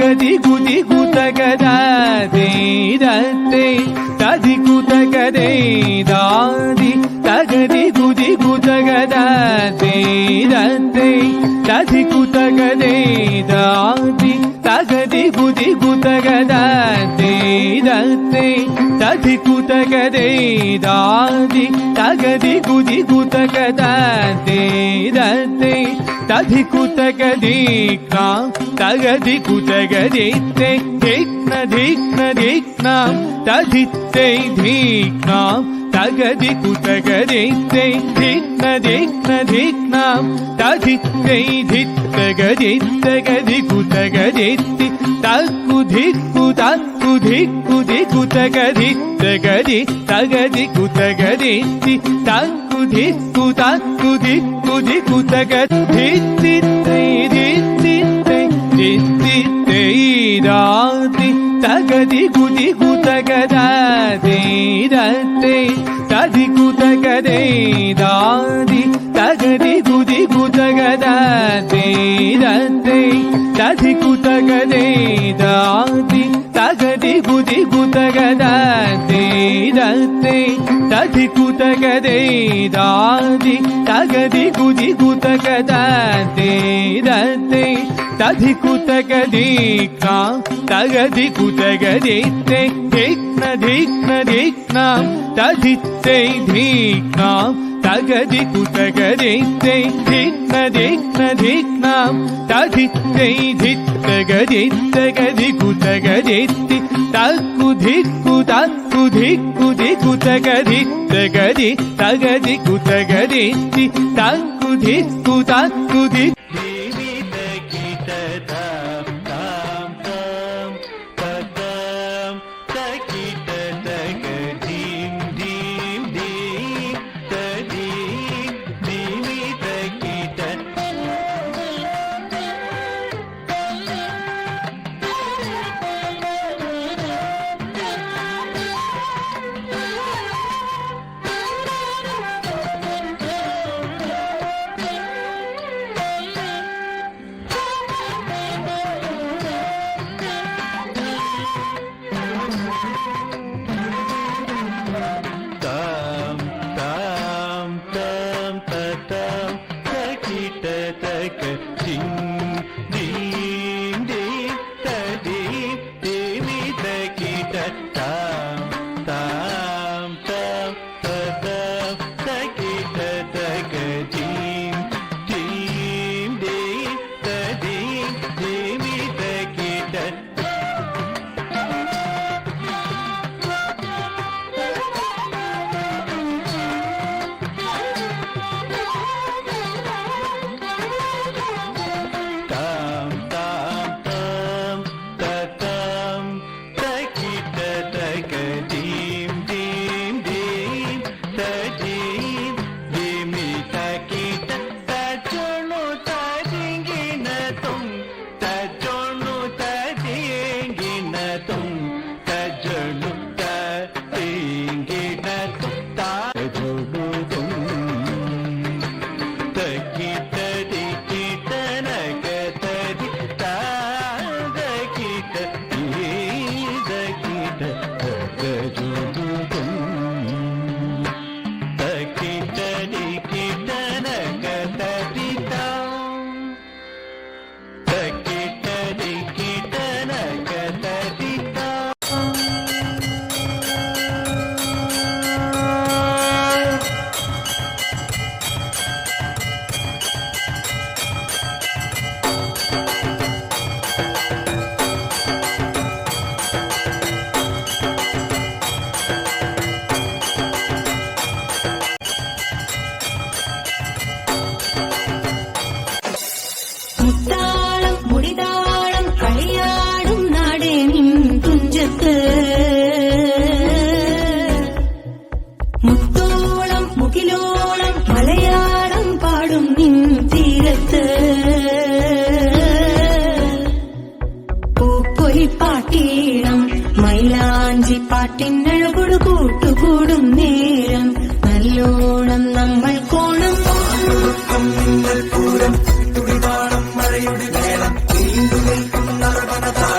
தகதி குதி குதகதே ததி குதகதே தாதி தகதி குதி குதகதே ததி குதகதே தாதி தகதி குதி குதகதே ததி குதகதே தாதி தகதி குதி குதகதே ததி குதகதீக்னா தகதி குதகதீத்தே தீக்ன தீக்ன தீக்னா ததித்தே தீக்னா தகதி குதகதீத்தே தீக்ன தீக்ன தீக்னா ததித்தே தித்தகதித்தகதி குதகதீத்தி தக்கு திக்கு தக்கு திக்கு திக்கு தகதித்தகதி தகதி குதகதீத்தி தக்கு திக்கு தக்கு திக்கு திக்கு தகதித்தித்தை தித்தித்தை தித்தித்தை ராதி தகதி குதி குதகதே ததி குதகதே தாதி தகதி குதி குதகதே ததி குதகதே தாதி தகதி குதி குதகதே ததி குதகதே தாதி தகதி குதி குதகதே ததி குதகதீக்னா தகதி குதகதீத்தே தீக்ன தீக்ன தீக்னா ததித்தே தீக்னா தகதி குதகதீத்தே தீக்ன தீக்ன தீக்னா ததித்தே தித்தகதித்தகதி குதகதீத்தி தக்கு திக்கு தக்கு திக்கு திக்கு தகதித்தகதி தகதி குதகதீத்தி தக்கு திக்கு தக்கு திக்கு പാട്ടിനഴകൊടു കൂട്ടുകൂടും നേരം നല്ലോണം നമ്മൾ കോണം പൂരം തുടിതാളം മഴയുടെ വേളം നീണ്ടു നിൽക്കും നർവനതാ